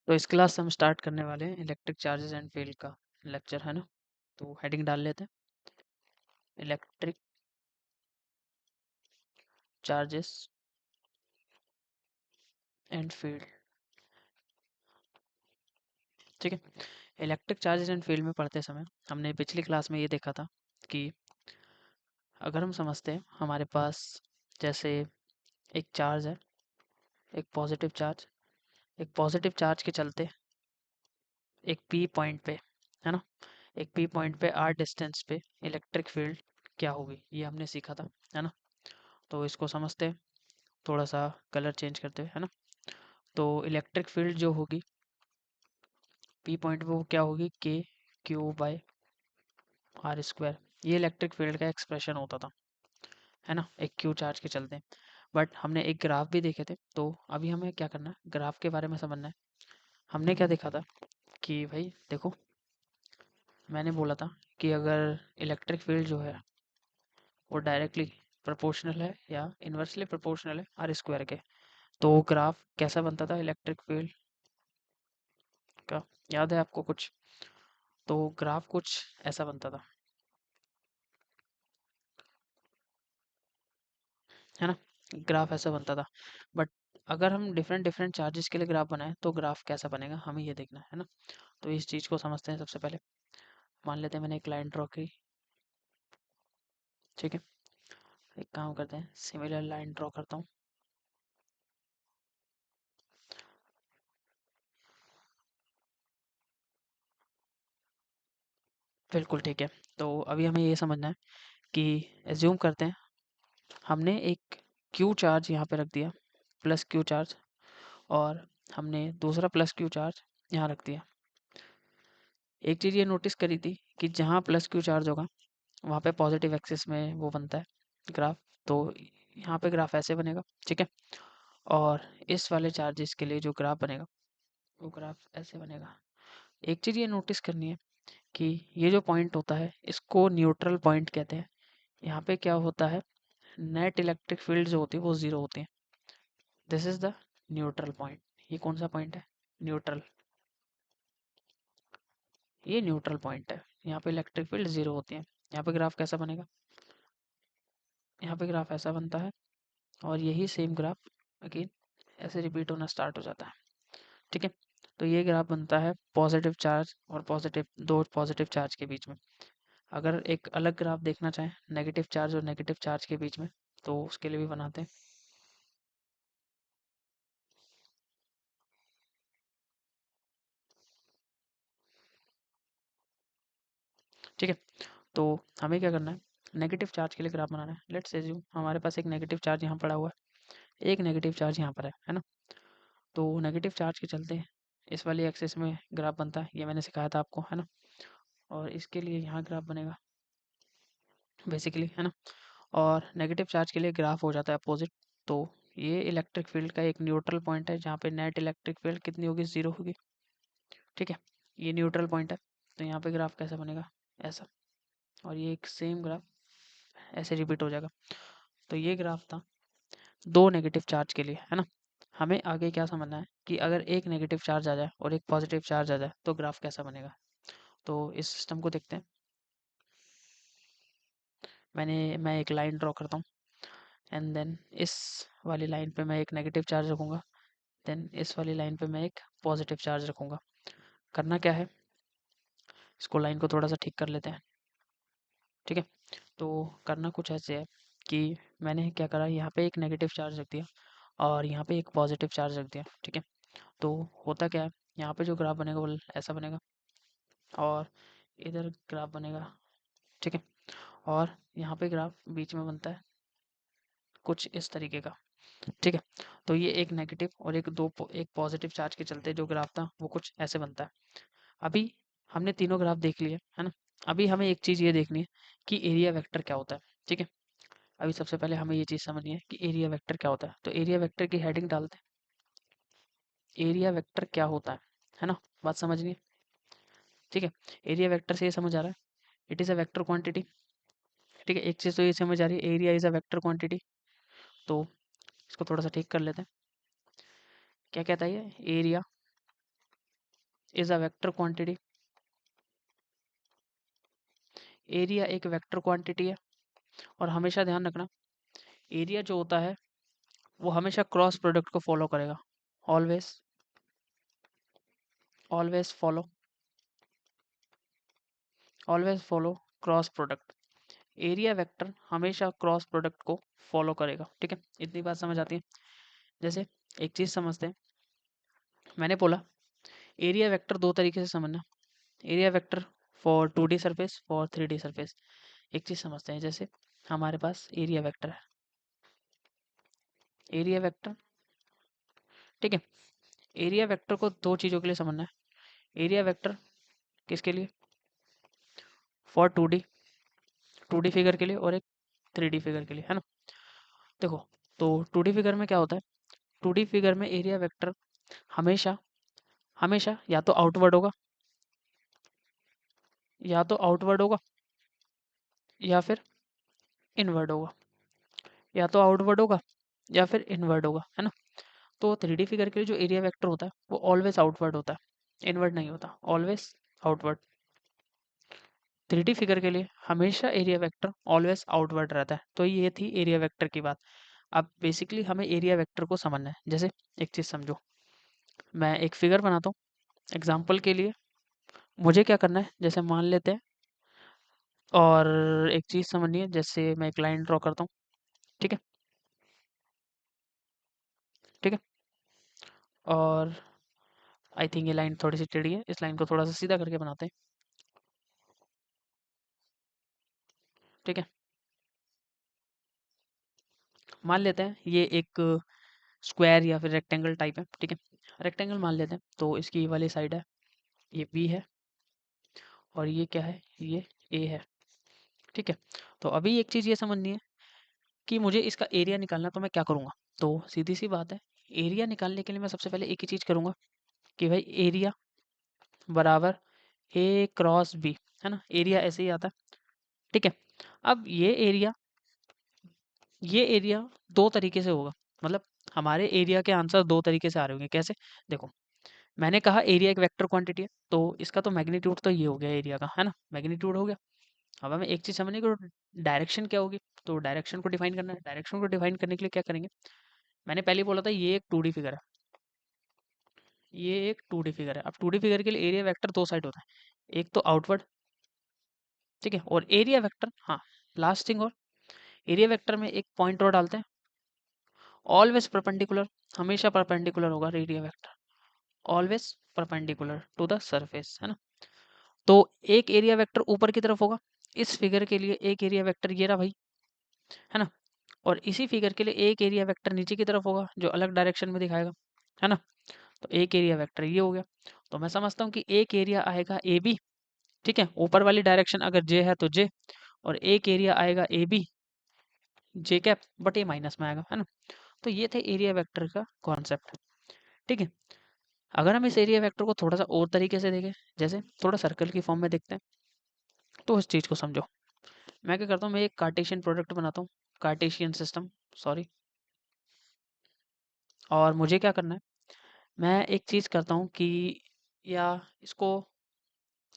तो इस क्लास से हम स्टार्ट करने वाले हैं इलेक्ट्रिक चार्जेस एंड फील्ड का लेक्चर, है ना। तो हेडिंग डाल लेते हैं, इलेक्ट्रिक चार्जेस एंड फील्ड। ठीक है। इलेक्ट्रिक चार्जेस एंड फील्ड में पढ़ते समय हमने पिछली क्लास में ये देखा था कि अगर हम समझते हैं हमारे पास जैसे एक चार्ज है, एक पॉजिटिव चार्ज के चलते एक पी पॉइंट पे, है ना, एक पी पॉइंट पे आर डिस्टेंस पे इलेक्ट्रिक फील्ड क्या होगी, ये हमने सीखा था, है ना। तो इसको समझते हैं थोड़ा सा कलर चेंज करते हुए, है ना। तो इलेक्ट्रिक फील्ड जो होगी पी पॉइंट पे, वो क्या होगी, के क्यू बाय आर स्क्वायर। ये इलेक्ट्रिक फील्ड का एक्सप्रेशन होता था, है ना, एक क्यू चार्ज के चलते। बट हमने एक ग्राफ भी देखे थे, तो अभी हमें क्या करना है, ग्राफ के बारे में समझना है। हमने क्या देखा था कि भाई देखो, मैंने बोला था कि अगर इलेक्ट्रिक फील्ड जो है वो डायरेक्टली प्रोपोर्शनल है या इन्वर्सली प्रोपोर्शनल है आर स्क्वायर के, तो ग्राफ कैसा बनता था इलेक्ट्रिक फील्ड का, याद है आपको कुछ? तो ग्राफ कुछ ऐसा बनता था, है ना, ग्राफ ऐसा बनता था। बट अगर हम डिफरेंट डिफरेंट चार्जेस के लिए ग्राफ बनाएं तो ग्राफ कैसा बनेगा, हमें ये देखना है ना। तो इस चीज़ को समझते हैं। सबसे पहले मान लेते हैं मैंने एक लाइन ड्रॉ की, ठीक है। एक काम करते हैं, सिमिलर लाइन ड्रॉ करता हूँ। बिल्कुल ठीक है। तो अभी हमें ये समझना है कि एज्यूम करते हैं हमने एक क्यू चार्ज यहाँ पे रख दिया, प्लस क्यू चार्ज, और हमने दूसरा प्लस क्यू चार्ज यहाँ रख दिया। एक चीज़ ये नोटिस करी थी कि जहाँ प्लस क्यू चार्ज होगा वहाँ पे पॉजिटिव एक्सिस में वो बनता है ग्राफ। तो यहाँ पे ग्राफ ऐसे बनेगा, ठीक है। और इस वाले चार्जेस के लिए जो ग्राफ बनेगा वो ग्राफ ऐसे बनेगा। एक चीज़ ये नोटिस करनी है कि ये जो पॉइंट होता है इसको न्यूट्रल पॉइंट कहते हैं। यहाँ पे क्या होता है, नेट इलेक्ट्रिक फील्ड जो होती है वो ज़ीरो होती है। This is the neutral point. ये कौन सा पॉइंट है, न्यूट्रल। ये न्यूट्रल पॉइंट है, यहाँ पे इलेक्ट्रिक फील्ड ज़ीरो होती है। यहाँ पे ग्राफ कैसा बनेगा, यहाँ पे ग्राफ ऐसा बनता है, और यही सेम ग्राफ अगेन ऐसे रिपीट होना स्टार्ट हो जाता है, ठीक है। तो ये ग्राफ बनता है पॉजिटिव चार्ज और दो पॉजिटिव चार्ज के बीच में। अगर एक अलग ग्राफ देखना चाहें नेगेटिव चार्ज और नेगेटिव चार्ज के बीच में, तो उसके लिए भी बनाते हैं, ठीक है। तो हमें क्या करना है, नेगेटिव चार्ज के लिए ग्राफ बनाना है। लेट्स एज्यूम हमारे पास एक नेगेटिव चार्ज यहाँ पड़ा हुआ है, एक नेगेटिव चार्ज यहाँ पर है ना। तो नेगेटिव चार्ज के चलते इस वाली एक्सिस में ग्राफ बनता है, ये मैंने सिखाया था आपको, है ना। और इसके लिए यहाँ ग्राफ बनेगा बेसिकली, है ना। और नेगेटिव चार्ज के लिए ग्राफ हो जाता है अपोजिट। तो ये इलेक्ट्रिक फील्ड का एक न्यूट्रल पॉइंट है जहाँ पे नेट इलेक्ट्रिक फील्ड कितनी होगी, ज़ीरो होगी, ठीक है। ये न्यूट्रल पॉइंट है। तो यहाँ पे ग्राफ कैसा बनेगा, ऐसा। और ये एक सेम ग्राफ ऐसे रिपीट हो जाएगा। तो ये ग्राफ था दो नेगेटिव चार्ज के लिए, है ना। हमें आगे क्या समझना है कि अगर एक नेगेटिव चार्ज आ जाए और एक पॉजिटिव चार्ज आ जाए तो ग्राफ कैसा बनेगा। तो इस सिस्टम को देखते हैं। मैं एक लाइन ड्रॉ करता हूँ, एंड देन इस वाली लाइन पे मैं एक नेगेटिव चार्ज रखूँगा, देन इस वाली लाइन पे मैं एक पॉजिटिव चार्ज रखूँगा। करना क्या है, इसको लाइन को थोड़ा सा ठीक कर लेते हैं, ठीक है। तो करना कुछ ऐसे है कि मैंने क्या करा, यहाँ पे एक नेगेटिव चार्ज रख दिया और यहाँ पे एक पॉजिटिव चार्ज रख दिया, ठीक है। तो होता क्या है, यहाँ पे जो ग्राफ बनेगा वो ऐसा बनेगा, और इधर ग्राफ बनेगा, ठीक है। और यहाँ पे ग्राफ बीच में बनता है कुछ इस तरीके का, ठीक है। तो ये एक नेगेटिव और एक पॉजिटिव चार्ज के चलते जो ग्राफ था वो कुछ ऐसे बनता है। अभी हमने तीनों ग्राफ देख लिए, है ना। अभी हमें एक चीज़ ये देखनी है कि एरिया वेक्टर क्या होता है, ठीक है। अभी सबसे पहले हमें ये चीज़ समझनी है कि एरिया वेक्टर क्या होता है। तो एरिया वेक्टर की हेडिंग डालते हैं, एरिया वेक्टर क्या होता है ना। बात समझनी है, ठीक है। एरिया वेक्टर से ये समझ आ रहा है, it is a vector quantity, ठीक है। एक चीज़ तो ये समझ आ रही है, area is a vector quantity. तो इसको थोड़ा सा ठीक कर लेते हैं। क्या कहता है ये, area is a vector quantity. Area एक वेक्टर क्वांटिटी है और हमेशा ध्यान रखना एरिया जो होता है वो हमेशा क्रॉस प्रोडक्ट को फॉलो करेगा। Always always follow always follow cross product. Area vector हमेशा क्रॉस प्रोडक्ट को फॉलो करेगा। ठीक है, इतनी बात समझ आती है। जैसे एक चीज समझते हैं, मैंने बोला एरिया वेक्टर दो तरीके से समझना। Area vector for 2D surface, for 3D surface. एक चीज समझते हैं, जैसे हमारे पास एरिया वेक्टर है, एरिया वेक्टर। ठीक है, एरिया वेक्टर को दो चीज़ों के लिए समझना है। एरिया वेक्टर किसके लिए? फॉर 2D फिगर के लिए और एक 3D फिगर के लिए, है ना। देखो, तो 2D फिगर में क्या होता है? 2D फिगर में एरिया वेक्टर हमेशा हमेशा या तो आउटवर्ड होगा, या तो आउटवर्ड होगा या फिर इनवर्ड होगा, या तो आउटवर्ड होगा या फिर इनवर्ड होगा, है ना। तो 3D फिगर के लिए जो एरिया वेक्टर होता है वो ऑलवेज आउटवर्ड होता है, इनवर्ड नहीं होता, ऑलवेज आउटवर्ड। 3D फिगर के लिए हमेशा एरिया वेक्टर ऑलवेज आउटवर्ड रहता है। तो ये थी एरिया वेक्टर की बात। अब बेसिकली हमें एरिया वेक्टर को समझना है। जैसे एक चीज़ समझो, मैं एक फिगर बनाता हूँ एग्जाम्पल के लिए। मुझे क्या करना है, जैसे मान लेते हैं, और एक चीज़ समझनी है, जैसे मैं एक लाइन ड्रॉ करता हूँ। ठीक है, ठीक है। और आई थिंक ये लाइन थोड़ी सी टेढ़ी है, इस लाइन को थोड़ा सा सीधा करके बनाते हैं। ठीक है, मान लेते हैं ये एक स्क्वायर या फिर रेक्टेंगल टाइप है। ठीक है, रेक्टेंगल मान लेते हैं। तो इसकी ये वाली साइड है, ये बी है, और ये क्या है, ये ए है। ठीक है, तो अभी एक चीज़ ये समझनी है कि मुझे इसका एरिया निकालना, तो मैं क्या करूँगा? तो सीधी सी बात है, एरिया निकालने के लिए मैं सबसे पहले एक ही चीज़ करूँगा कि भाई एरिया बराबर ए क्रॉस बी, है ना। एरिया ऐसे ही आता है। ठीक है, अब ये एरिया दो तरीके से होगा। मतलब हमारे एरिया के आंसर दो तरीके से आ रहे होंगे। कैसे? देखो, मैंने कहा एरिया एक वेक्टर क्वांटिटी है, तो इसका तो मैग्नीट्यूड तो ये हो गया एरिया का, है ना, मैग्नीट्यूड हो गया। अब हमें एक चीज़ समझनी कि डायरेक्शन क्या होगी। तो डायरेक्शन को डिफाइन करना है। डायरेक्शन को डिफाइन करने के लिए क्या करेंगे? मैंने पहले ही बोला था ये एक 2D फिगर है, ये एक 2D फिगर है। अब 2D फिगर के लिए एरिया वेक्टर दो साइड होता है, एक तो आउटवर्ड, ठीक है, और एरिया वेक्टर, हाँ, लास्ट थिंग, और एरिया वेक्टर में एक पॉइंट और डालते हैं, ऑलवेज परपेंडिकुलर, हमेशा परपेंडिकुलर होगा area vector, always perpendicular to the surface, है ना। तो एक एरिया वेक्टर ऊपर की तरफ होगा, इस फिगर के लिए एक एरिया वेक्टर ये रहा भाई, है ना। और इसी फिगर के लिए एक एरिया वेक्टर नीचे की तरफ होगा जो अलग डायरेक्शन में दिखाएगा, है ना। तो एक एरिया वेक्टर ये हो गया। तो मैं समझता हूँ कि एक एरिया आएगा ए बी, ठीक है, ऊपर वाली डायरेक्शन अगर जे है तो जे, और एक एरिया आएगा a b j cap, but ये माइनस में आएगा, है ना। तो ये थे एरिया वेक्टर का कॉन्सेप्ट। ठीक है, अगर हम इस एरिया वेक्टर को थोड़ा सा और तरीके से देखें, जैसे थोड़ा सर्कल की फॉर्म में देखते हैं, तो उस चीज़ को समझो। मैं क्या करता हूँ, मैं एक कार्टेशियन प्रोडक्ट बनाता हूँ, कार्टेशियन सिस्टम, सॉरी। और मुझे क्या करना है, मैं एक चीज़ करता हूँ कि, या इसको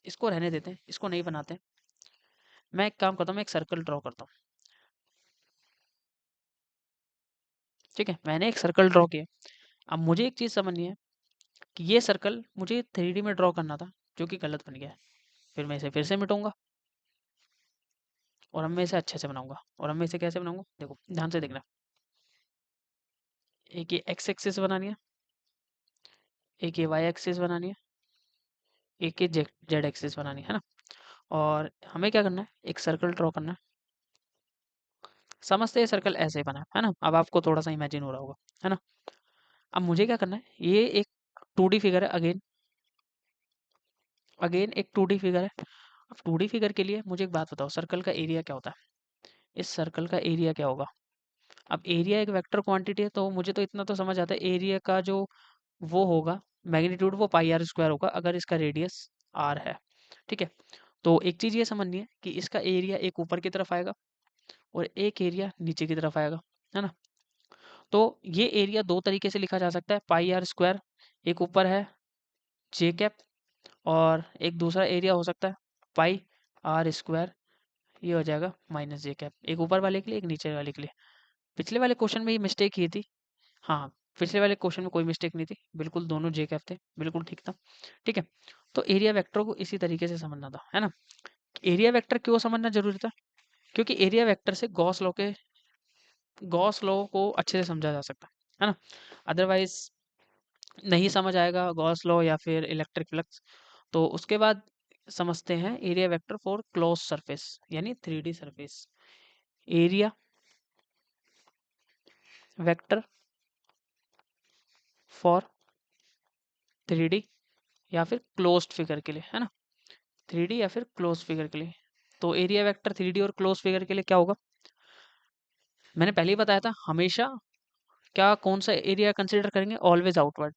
इसको रहने देते हैं, इसको नहीं बनाते हैं। मैं एक काम करता हूँ, मैं एक सर्कल ड्रॉ करता हूँ। ठीक है, मैंने एक सर्कल ड्रॉ किया। अब मुझे एक चीज़ समझनी है कि ये सर्कल मुझे 3D में ड्रॉ करना था, जो कि गलत बन गया है। फिर मैं इसे फिर से मिटाऊंगा, और अब मैं इसे अच्छे से बनाऊंगा। और अब मैं इसे कैसे बनाऊंगा, देखो ध्यान से देखना। एक ये एक्स एक्सिस बनानी है, एक ये वाई एक्सिस बनानी है, एक ये जेड एक्सिस बनानी है ना। और हमें क्या करना है, एक सर्कल ड्रॉ करना है। समझते हैं, सर्कल ऐसे ही बना है ना। अब आपको थोड़ा सा इमेजिन हो रहा होगा, है ना। अब मुझे क्या करना है, ये एक 2D फिगर है, अगेन अगेन एक 2D फिगर है। अब 2D फिगर के लिए मुझे एक बात बताओ, सर्कल का एरिया क्या होता है? इस सर्कल का एरिया क्या होगा? अब एरिया एक वेक्टर क्वांटिटी है, तो मुझे तो इतना तो समझ आता है, एरिया का जो वो होगा मैग्नीट्यूड, वो पाई आर स्क्वायर होगा अगर इसका रेडियस आर है। ठीक है, तो एक चीज़ ये समझनी है कि इसका एरिया एक ऊपर की तरफ आएगा और एक एरिया नीचे की तरफ आएगा, है ना। तो ये एरिया दो तरीके से लिखा जा सकता है, पाई आर स्क्वायर, एक ऊपर है जे कैप, और एक दूसरा एरिया हो सकता है पाई आर स्क्वायर, ये हो जाएगा माइनस जे कैप, एक ऊपर वाले के लिए एक नीचे वाले के लिए। पिछले वाले क्वेश्चन में ये मिस्टेक की थी, हाँ पिछले वाले क्वेश्चन में कोई मिस्टेक नहीं थी, बिल्कुल दोनों जे कैप थे, बिल्कुल ठीक था। ठीक है, तो एरिया वेक्टर को इसी तरीके से समझना था, है ना। एरिया वेक्टर क्यों समझना जरूरी था, क्योंकि एरिया वेक्टर से गॉस लॉ को अच्छे से समझा जा सकता है ना। अदरवाइज नहीं समझ आएगा गॉस लॉ या फिर इलेक्ट्रिक फ्लक्स। तो उसके बाद समझते हैं area vector for close surface यानी 3D surface. Area vector for 3D या फिर क्लोज्ड फिगर के लिए, है ना। 3D या फिर क्लोज फिगर के लिए। तो एरिया वेक्टर 3D और क्लोज फिगर के लिए क्या होगा, मैंने पहले ही बताया था, हमेशा क्या कौन सा एरिया कंसीडर करेंगे, ऑलवेज आउटवर्ड,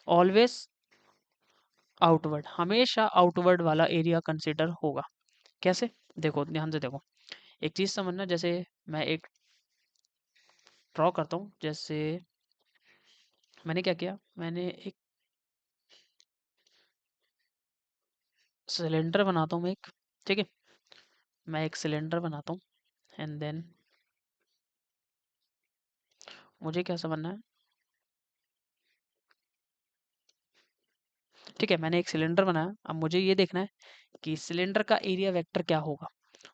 ऑलवेज आउटवर्ड, हमेशा आउटवर्ड वाला एरिया कंसीडर होगा। कैसे, देखो ध्यान से देखो, एक चीज समझना, जैसे मैं एक ड्रॉ करता हूँ, जैसे मैंने क्या किया, मैंने एक सिलेंडर बनाता हूँ मैं एक, ठीक है, मैं एक सिलेंडर बनाता हूँ एंड देन मुझे क्या समझना है, ठीक है मैंने एक सिलेंडर बनाया, अब मुझे ये देखना है कि सिलेंडर का एरिया वेक्टर क्या होगा।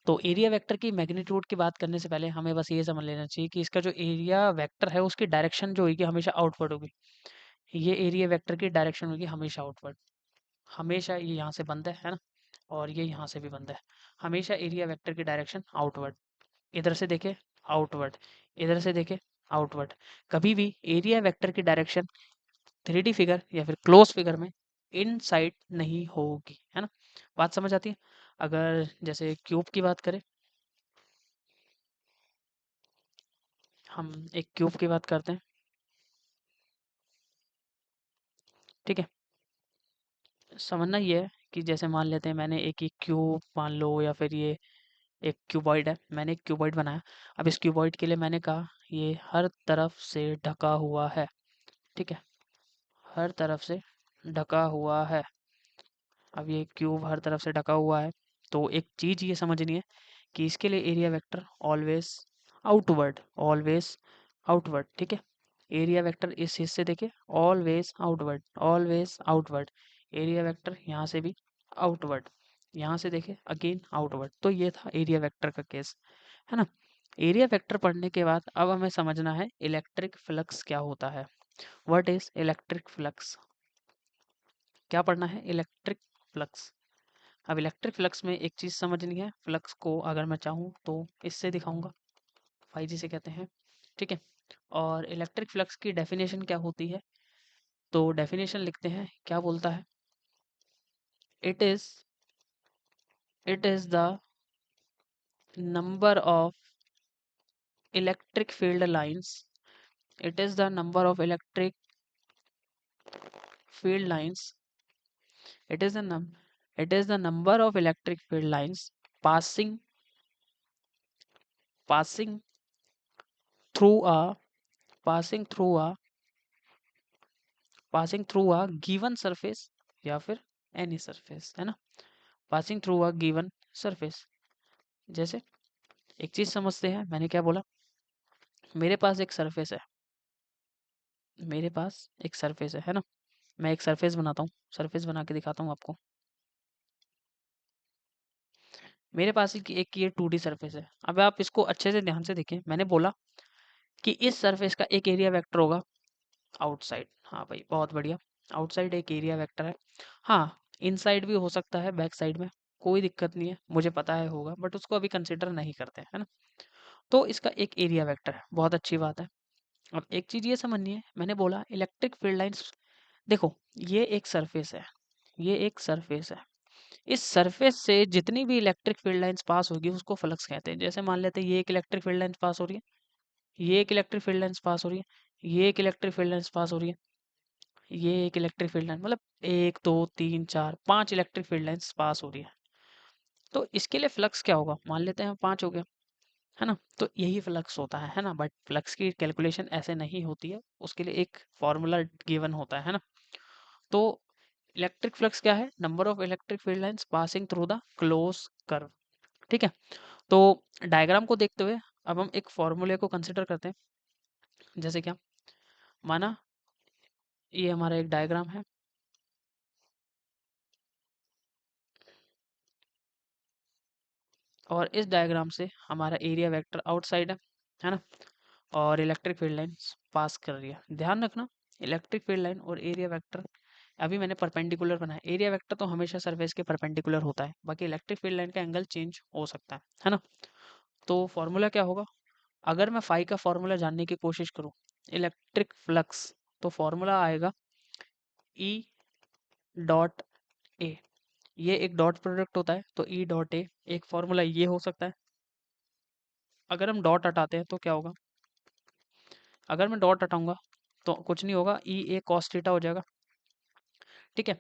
तो एरिया वेक्टर की मैग्नीट्यूड की बात करने से पहले हमें बस ये समझ लेना चाहिए कि इसका जो एरिया वेक्टर है उसकी डायरेक्शन जो होगी हमेशा आउटवर्ड होगी। ये एरिया वेक्टर की डायरेक्शन होगी हमेशा आउटवर्ड, हमेशा ये यहाँ से बंद है ना, और ये यहाँ से भी बंद है, हमेशा एरिया वेक्टर की डायरेक्शन आउटवर्ड। इधर से देखे आउटवर्ड, इधर से देखे आउटवर्ड, कभी भी एरिया वेक्टर की डायरेक्शन 3D फिगर या फिर क्लोज फिगर में इनसाइड नहीं होगी, है ना। बात समझ आती है। अगर जैसे क्यूब की बात करें, हम एक क्यूब की बात करते हैं, ठीक है। समझना ये है कि जैसे मान लेते हैं मैंने एक ये क्यूब मान लो, या फिर ये एक क्यूबॉइड है, मैंने एक क्यूबॉइड बनाया। अब इस क्यूबॉइड के लिए मैंने कहा ये हर तरफ से ढका हुआ है, ठीक है, हर तरफ से ढका हुआ है। अब ये क्यूब हर तरफ से ढका हुआ है, तो एक चीज ये समझनी है कि इसके लिए area vector always outward, always outward, ठीक है। एरिया वेक्टर इस हिस्से देखिए always outward, always outward, area vector यहाँ से भी आउटवर्ड, यहाँ से देखे अगेन आउटवर्ड। तो ये था एरिया वेक्टर का केस, है ना। एरिया वेक्टर पढ़ने के बाद अब हमें समझना है इलेक्ट्रिक फ्लक्स क्या होता है। व्हाट इज इलेक्ट्रिक फ्लक्स, क्या पढ़ना है, इलेक्ट्रिक फ्लक्स। अब इलेक्ट्रिक फ्लक्स में एक चीज़ समझनी है, फ्लक्स को अगर मैं चाहूँ तो इससे दिखाऊंगा, फाई जी से कहते हैं, ठीक है। और इलेक्ट्रिक फ्लक्स की डेफिनेशन क्या होती है, तो डेफिनेशन लिखते हैं, क्या बोलता है, it is it is the number of electric field lines, it is the number of electric field lines, it is the num it is the number of electric field lines passing passing through a passing through a passing through a given surface या फिर any surface, है ना, passing through a given surface। जैसे एक चीज समझते हैं, मैंने क्या बोला, मेरे पास एक सरफेस है, मेरे पास एक सरफेस है ना, मैं एक सरफेस बनाता हूँ, सरफेस बना के दिखाता हूँ आपको। मेरे पास एक ये 2D सरफेस है। अब आप इसको अच्छे से ध्यान से देखें, मैंने बोला कि इस सरफेस का एक एरिया वेक्टर होगा आउटसाइड, हाँ भाई बहुत बढ़िया, आउटसाइड एक एरिया वेक्टर है। हाँ, इनसाइड भी हो सकता है बैक साइड में, कोई दिक्कत नहीं है, मुझे पता है होगा, बट उसको अभी कंसिडर नहीं करते है ना। तो इसका एक एरिया वेक्टर है, बहुत अच्छी बात है। अब एक चीज ये समझनी है, मैंने बोला इलेक्ट्रिक फील्ड लाइंस, देखो ये एक सरफेस है, ये एक सरफेस है, इस सरफेस से जितनी भी इलेक्ट्रिक फील्ड लाइंस पास होगी उसको फ्लक्स कहते हैं। जैसे मान लेते हैं ये एक इलेक्ट्रिक फील्ड लाइंस पास हो रही है, ये एक इलेक्ट्रिक फील्ड लाइंस पास हो रही है, ये एक इलेक्ट्रिक फील्ड लाइंस पास हो रही है, ये एक इलेक्ट्रिक फील्ड लाइन, मतलब एक दो तीन चार पांच इलेक्ट्रिक फील्ड लाइंस पास हो रही है। तो इसके लिए फ्लक्स क्या होगा, मान लेते हैं पांच हो गया, है ना। तो यही फ्लक्स होता है ना। बट फ्लक्स की कैलकुलेशन ऐसे नहीं होती है, उसके लिए एक फॉर्मूला गिवन होता है ना। तो इलेक्ट्रिक फ्लक्स क्या है? Number of electric field lines passing through the close curve. ठीक है, तो डायग्राम को देखते हुए अब हम एक फॉर्मूले को कंसिडर करते हैं। जैसे क्या, माना ये हमारा एक डायग्राम है, और इस डायग्राम से हमारा एरिया वेक्टर आउटसाइड है ना, और इलेक्ट्रिक फील्ड लाइंस पास कर रही है। ध्यान रखना, इलेक्ट्रिक फील्ड लाइन और एरिया वेक्टर अभी मैंने परपेंडिकुलर बनाया। एरिया वेक्टर तो हमेशा सरफेस के परपेंडिकुलर होता है, बाकी इलेक्ट्रिक फील्ड लाइन का एंगल चेंज हो सकता है ना। तो फॉर्मूला क्या होगा? अगर मैं फाई का फॉर्मूला जानने की कोशिश करूं, इलेक्ट्रिक फ्लक्स, तो फॉर्मूला आएगा ई डॉट ए। ये एक डॉट प्रोडक्ट होता है, तो ई डॉट ए एक फॉर्मूला ये हो सकता है। अगर हम डॉट हटाते हैं तो क्या होगा? अगर मैं डॉट हटाऊंगा तो कुछ नहीं होगा, ई ए कॉस थीटा हो जाएगा। ठीक है,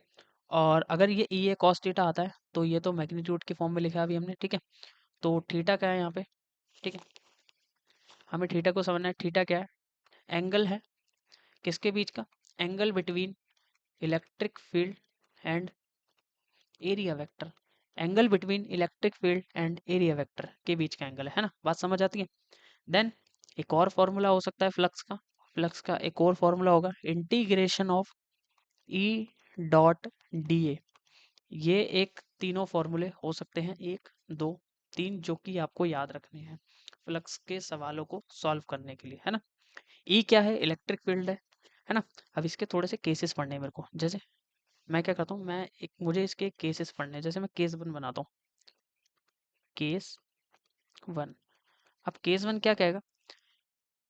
और अगर ये ई ए कॉस थीटा आता है तो ये तो मैग्नीट्यूड के फॉर्म में लिखा है अभी हमने। ठीक है, तो थीटा क्या है यहाँ पे? ठीक है, हमें थीटा को समझना है। थीटा क्या है? एंगल है किसके बीच का? Angle between electric field and area vector. Angle between electric field and area vector के बीच का एंगल है ना। बात समझ आती है? देन एक और फॉर्मूला हो सकता है फ्लक्स का। फ्लक्स का एक और फॉर्मूला होगा integration of E dot D A. ये एक तीनों फॉर्मूले हो सकते हैं, एक दो तीन, जो कि आपको याद रखने हैं फ्लक्स के सवालों को सॉल्व करने के लिए, है ना। ई क्या है? इलेक्ट्रिक फील्ड है ना। अब इसके थोड़े से केसेस पढ़ने हैं मेरे को। जैसे मैं क्या करता हूँ, मुझे इसके केसेस पढ़ने हैं। जैसे मैं केस वन बनाता हूँ, केस वन। अब केस वन क्या कहेगा?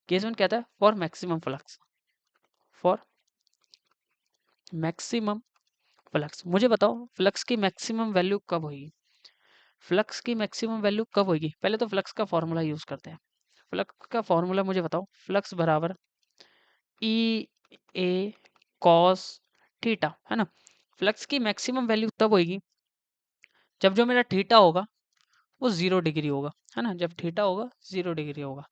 केस वन कहता है for maximum flux, for maximum flux. मुझे बताओ फ्लक्स की मैक्सिमम वैल्यू कब होगी? फ्लक्स की मैक्सिमम वैल्यू कब होगी? पहले तो फ्लक्स का फॉर्मूला यूज करते हैं। फ्लक्स का फॉर्मूला मुझे बताओ। फ्लक्स बराबर ई ए कॉस थीटा, है ना। फ्लक्स की मैक्सिमम वैल्यू तब होगी जब जो मेरा थीटा होगा वो 0 डिग्री होगा, है ना। जब थीटा होगा 0 डिग्री होगा,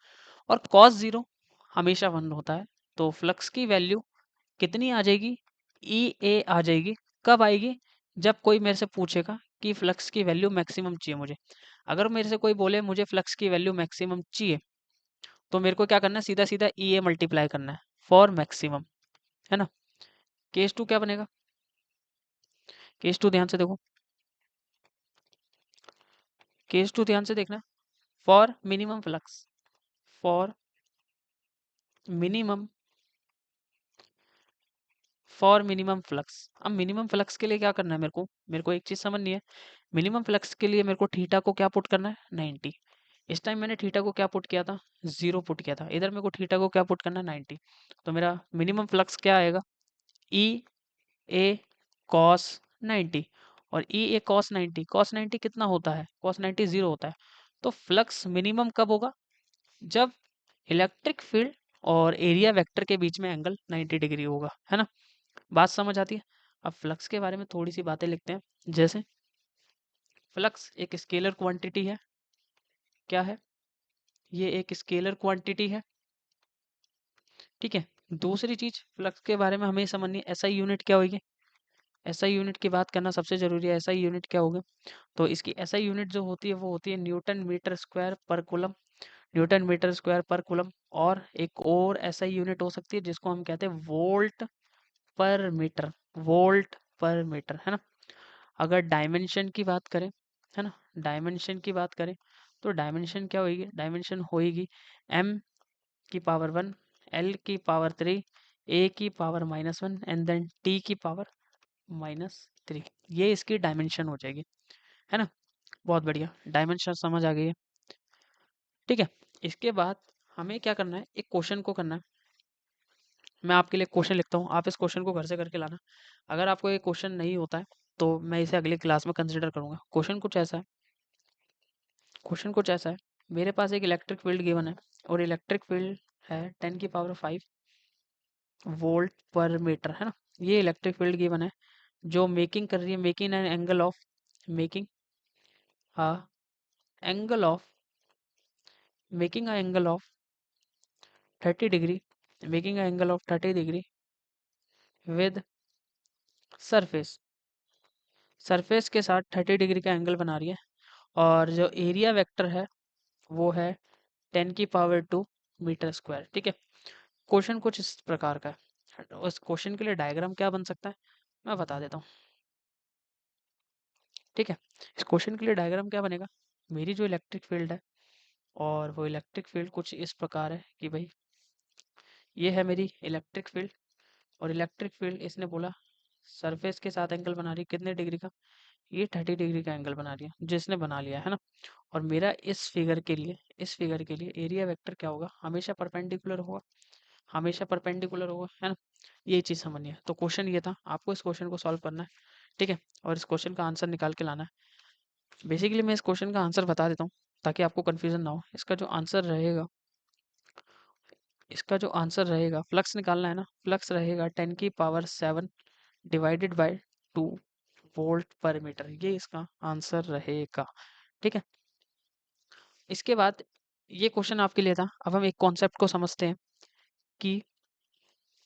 और कॉस 0 हमेशा 1 होता है। तो फ्लक्स की वैल्यू कितनी आ जाएगी? ई ए आ जाएगी। कब आएगी? जब कोई मेरे से पूछेगा कि फ्लक्स की वैल्यू मैक्सिमम चाहिए मुझे। अगर मेरे से कोई बोले मुझे फ्लक्स की वैल्यू मैक्सिमम चाहिए, तो मेरे को क्या करना है? सीधा सीधा ई ए मल्टीप्लाई करना है फॉर मैक्सिमम, है ना। केस टू क्या बनेगा? केस टू ध्यान से देखो, केस टू ध्यान से देखना। For minimum flux, for minimum, for minimum flux. अब मिनिमम फ्लक्स के लिए क्या करना है मेरे को एक चीज समझनी है। मिनिमम फ्लक्स के लिए मेरे को थीटा को क्या पुट करना है? 90। इस टाइम मैंने थीटा को क्या पुट किया था? 0 पुट किया था। इधर मेरे को थीटा को क्या पुट करना है? 90। तो मेरा मिनिमम फ्लक्स क्या आएगा? ई ए कॉस 90। और ई ए कॉस 90, कॉस 90 कितना होता है? कॉस 90 0 होता है। तो फ्लक्स मिनिमम कब होगा? जब इलेक्ट्रिक फील्ड और एरिया वेक्टर के बीच में एंगल 90 डिग्री होगा, है ना। बात समझ आती है? अब फ्लक्स के बारे में थोड़ी सी बातें लिखते हैं। जैसे फ्लक्स एक स्केलर क्वांटिटी है। क्या है? ये एक स्केलर क्वांटिटी है। ठीक है, दूसरी चीज फ्लक्स के बारे में हमें समझनी है, एसआई यूनिट क्या होगी? एसआई यूनिट की बात करना सबसे जरूरी है। एसआई यूनिट क्या होगी? तो इसकी एसआई यूनिट जो होती है वो होती है न्यूटन मीटर स्क्वायर पर कूलम। न्यूटन मीटर स्क्वायर पर कूलम। और एक और एसआई यूनिट हो सकती है जिसको हम कहते हैं वोल्ट पर मीटर। वोल्ट पर मीटर, है ना। अगर डायमेंशन की बात करें, है ना, डायमेंशन की बात करें, तो डायमेंशन क्या होगी? डायमेंशन होगी m की पावर 1, l की पावर 3, a की पावर -1 एंड देन t की पावर -3। ये इसकी डायमेंशन हो जाएगी, है ना। बहुत बढ़िया, डायमेंशन समझ आ गई है। ठीक है, इसके बाद हमें क्या करना है? एक क्वेश्चन को करना है। मैं आपके लिए क्वेश्चन लिखता हूँ, आप इस क्वेश्चन को घर से करके लाना। अगर आपको ये क्वेश्चन नहीं होता है तो मैं इसे अगली क्लास में कंसिडर करूंगा। क्वेश्चन कुछ ऐसा है, क्वेश्चन कुछ ऐसा है। मेरे पास एक इलेक्ट्रिक फील्ड गिवन है, और इलेक्ट्रिक फील्ड है 10⁵ वोल्ट पर मीटर, है ना। ये इलेक्ट्रिक फील्ड गिवन है जो मेकिंग कर रही है, making an angle of, making a angle of, making a angle of 30 degree, making a angle of 30 degree with surface, surface के साथ 30 डिग्री का एंगल बना रही है और जो एरिया वेक्टर है वो है 10⁻² मीटर स्क्वायर। ठीक है, क्वेश्चन कुछ इस प्रकार का है। उस क्वेश्चन के लिए डायग्राम क्या बन सकता है मैं बता देता हूँ। ठीक है, इस क्वेश्चन के लिए डायग्राम क्या बनेगा, मेरी जो इलेक्ट्रिक फील्ड है और वो इलेक्ट्रिक फील्ड कुछ इस प्रकार है कि भाई ये है मेरी इलेक्ट्रिक फील्ड और इलेक्ट्रिक फील्ड इसने बोला सरफेस के साथ एंगल बना रही है कितने डिग्री का, ये 30 डिग्री का एंगल बना रही है जिसने बना लिया है ना। और मेरा इस फिगर के लिए एरिया वेक्टर क्या होगा, हमेशा परपेंडिकुलर होगा, हमेशा परपेंडिकुलर होगा, है ना। ये चीज़ समझनी है। तो क्वेश्चन ये था, आपको इस क्वेश्चन को सॉल्व करना है। ठीक है, और इस क्वेश्चन का आंसर निकाल के लाना है। बेसिकली मैं इस क्वेश्चन का आंसर बता देता हूँ ताकि आपको कन्फ्यूजन ना हो। इसका जो आंसर रहेगा फ्लक्स निकालना है ना, फ्लक्स रहेगा 10⁻7 डिवाइडेड बाय 2 वोल्ट पर मीटर, ये इसका आंसर रहेगा। ठीक है, इसके बाद ये क्वेश्चन आपके लिए था। अब हम एक कॉन्सेप्ट को समझते हैं कि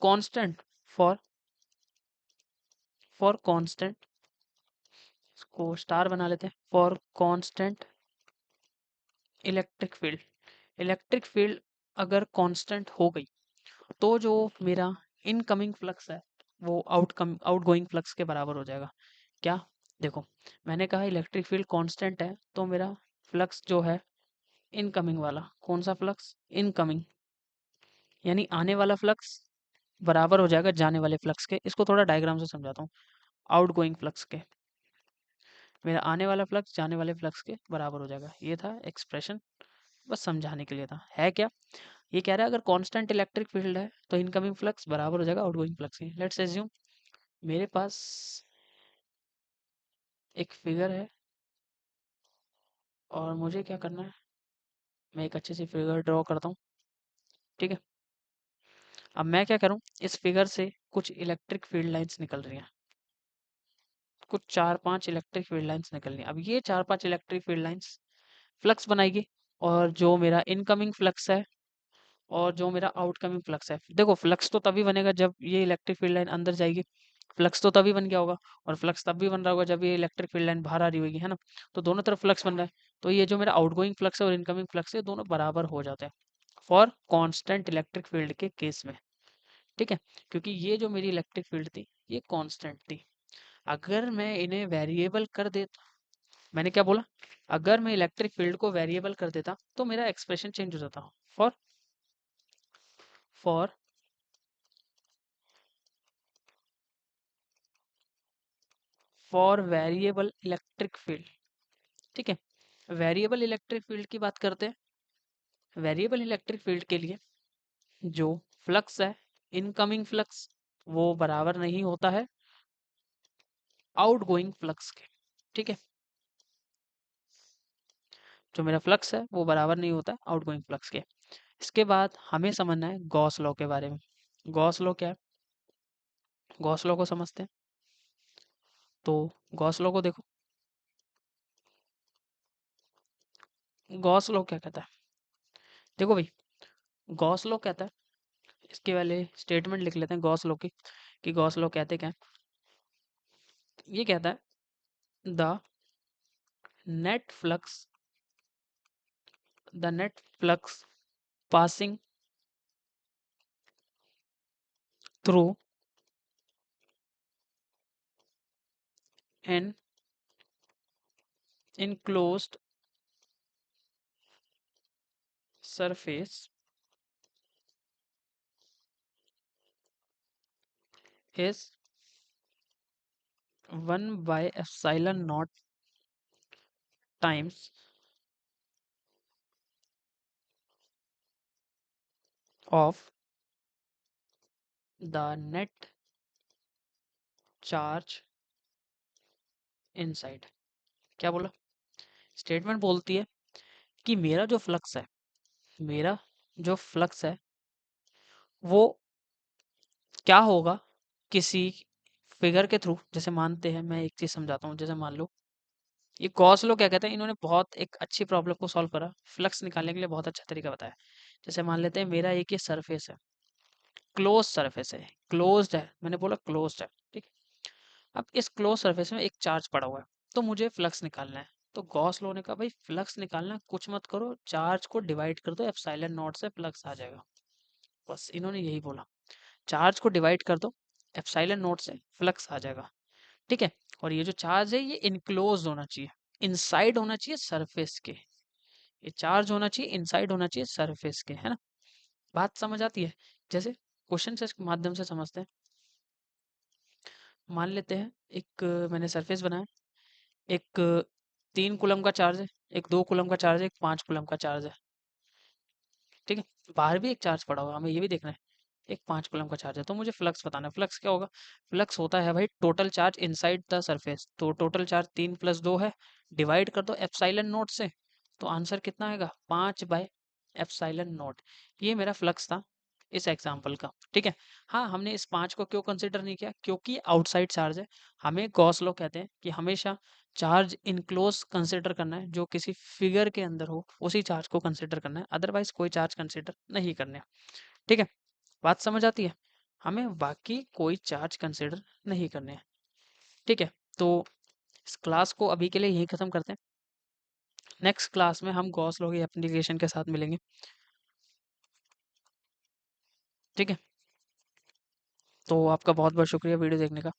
कांस्टेंट फॉर कांस्टेंट, इसको स्टार बना लेते हैं, फॉर कांस्टेंट इलेक्ट्रिक फील्ड अगर कांस्टेंट हो गई तो जो मेरा इनकमिंग फ्लक्स है वो आउटगोइंग फ्लक्स के बराबर हो जाएगा। क्या, देखो मैंने कहा इलेक्ट्रिक फील्ड कांस्टेंट है तो मेरा फ्लक्स जो है इनकमिंग वाला, कौन सा फ्लक्स, इनकमिंग, यानी आने वाला फ्लक्स बराबर हो जाएगा जाने वाले फ्लक्स के। इसको थोड़ा डायग्राम से समझाता हूँ। आउटगोइंग फ्लक्स के, मेरा आने वाला फ्लक्स जाने वाले फ्लक्स के बराबर हो जाएगा। ये था एक्सप्रेशन, बस समझाने के लिए था। है क्या, ये कह रहा है अगर कांस्टेंट इलेक्ट्रिक फील्ड है तो इनकमिंग फ्लक्स बराबर हो जाएगा आउटगोइंग फ्लक्स के। लेट्स एज्यूम मेरे पास एक फिगर है और मुझे क्या करना है, मैं एक अच्छी सी फिगर ड्रॉ करता हूँ। ठीक है, अब मैं क्या करूँ, इस फिगर से कुछ इलेक्ट्रिक फील्ड लाइंस निकल रही हैं, कुछ 4-5 इलेक्ट्रिक फील्ड लाइंस निकल रही हैं। अब ये 4-5 इलेक्ट्रिक फील्ड लाइंस फ्लक्स बनाएगी और जो मेरा इनकमिंग फ्लक्स है और जो मेरा आउटकमिंग फ्लक्स है, देखो फ्लक्स तो तभी बनेगा जब ये इलेक्ट्रिक फील्ड लाइन अंदर जाएगी, फ्लक्स तो तभी बन गया होगा, और फ्लक्स तब भी बन रहा होगा जब ये इलेक्ट्रिक फील्ड लाइन बाहर आ रही होगी, है ना। तो दोनों तरफ फ्लक्स बन रहा है, तो ये जो मेरा आउटगोइंग फ्लक्स है और इनकमिंग फ्लक्स है दोनों बराबर हो जाते हैं फॉर कांस्टेंट इलेक्ट्रिक फील्ड के केस में। ठीक है, क्योंकि ये जो मेरी इलेक्ट्रिक फील्ड थी ये कांस्टेंट थी। अगर मैं इन्हें वेरिएबल कर देता, मैंने क्या बोला, अगर मैं इलेक्ट्रिक फील्ड को वेरिएबल कर देता तो मेरा एक्सप्रेशन चेंज हो जाता। For for for variable electric field. ठीक है, वेरिएबल इलेक्ट्रिक फील्ड की बात करते हैं। वेरिएबल इलेक्ट्रिक फील्ड के लिए जो फ्लक्स है, इनकमिंग फ्लक्स, वो बराबर नहीं होता है आउटगोइंग फ्लक्स के। ठीक है, जो मेरा फ्लक्स है वो बराबर नहीं होता आउटगोइंग फ्लक्स के। इसके बाद हमें समझना है गॉस लॉ के बारे में। गॉस लॉ क्या है, गॉस लॉ को समझते हैं। तो गॉस लॉ को देखो, गॉस लॉ क्या कहता है, देखो भाई गॉस लॉ कहता है, इसके वाले स्टेटमेंट लिख लेते हैं गॉस लॉ की, कि गॉस लॉ कहते क्या है। ये कहता है the net flux the net flux passing through an enclosed surface is 1/epsilon naught times of the net charge inside। क्या बोला, स्टेटमेंट बोलती है कि मेरा जो फ्लक्स है वो क्या होगा किसी फिगर के थ्रू। जैसे मानते हैं, मैं एक चीज समझाता हूँ, जैसे मान लो ये गॉस लॉ क्या कहते हैं, इन्होंने बहुत एक अच्छी प्रॉब्लम को सॉल्व करा, फ्लक्स निकालने के लिए बहुत अच्छा तरीका बताया। जैसे मान लेते हैं मेरा एक ये सरफेस है, क्लोज सरफेस है, क्लोज्ड है, मैंने बोला क्लोज्ड है। ठीक, अब इस क्लोज सरफेस में एक चार्ज पड़ा हुआ है, तो मुझे फ्लक्स निकालना है। तो गॉस लॉ ने कहा भाई फ्लक्स निकालना है, कुछ मत करो, चार्ज को डिवाइड कर दो, एप्सिलॉन नॉट से फ्लक्स आ जाएगा। बस इन्होंने यही बोला, चार्ज को डिवाइड कर दो, एप्सिलॉन नॉट से फ्लक्स आ जाएगा। ठीक है, और ये जो चार्ज है ये इनक्लोज होना चाहिए, इनसाइड होना चाहिए सरफेस के। ये चार्ज होना चाहिए इनसाइड होना चाहिए सरफेस के, है ना। बात समझ आती है। जैसे क्वेश्चन से के माध्यम से समझते हैं। मान लेते हैं एक मैंने सरफेस बनाया, एक 3 कूलम का चार्ज है, एक 2 कूलम का चार्ज है, एक 5 कूलम का चार्ज है। ठीक है, बाहर भी एक चार्ज पड़ा हुआ है, हमें ये भी देखना है। एक 5 कूलम का चार्ज है, तो मुझे फ्लक्स बताना है। फ्लक्स क्या होगा? फ्लक्स होता है भाई total charge inside the surface. तो टोटल चार्ज 3 + 2 है, डिवाइड कर दो एप्सिलॉन नॉट से, तो आंसर कितना आएगा? 5/एप्सिलॉन नॉट। ये मेरा फ्लक्स था इस एग्जाम्पल का। ठीक है, हाँ हमने इस 5 को क्यों कंसिडर नहीं किया? क्योंकि आउटसाइड चार्ज है। हमें गॉस लॉ कहते हैं कि हमेशा चार्ज इनक्लोज कंसिडर करना है, जो किसी फिगर के अंदर हो उसी चार्ज को कंसिडर करना है, अदरवाइज कोई चार्ज कंसिडर नहीं करने हैं। ठीक है, बात समझ आती है? हमें बाकी कोई चार्ज कंसिडर नहीं करने हैं। ठीक है, तो इस क्लास को अभी के लिए यही खत्म करते हैं। नेक्स्ट क्लास में हम गॉस लॉ की एप्लीकेशन के साथ मिलेंगे। ठीक है, तो आपका बहुत बहुत शुक्रिया वीडियो देखने का।